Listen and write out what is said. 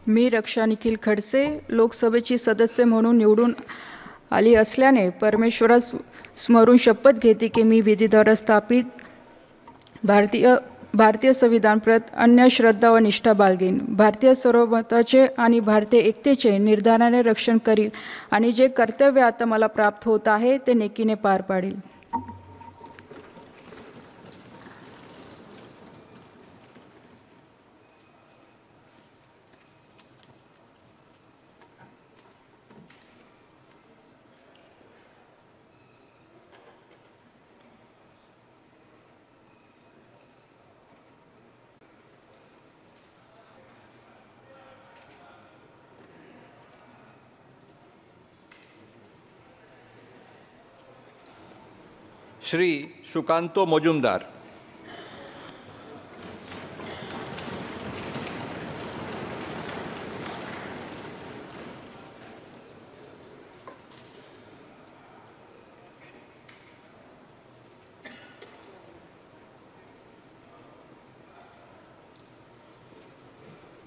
मी रक्षा निखिल खडसे लोकसभेची सदस्य म्हणून निवडून आली असल्याने परमेश्वरास स्मरून शपथ घेते की मी विधीद्वारा स्थापित भारतीय संविधानप्रत अन्य श्रद्धा व निष्ठा बाळगेन. भारतीय सार्वभौमत्वाचे आणि भारतीय एकतेचे निर्धाराने रक्षण करील आणि जे कर्तव्य आता मला प्राप्त होत आहे ते नेकीने पार पाडील. श्री सुकांतो मजुमदार.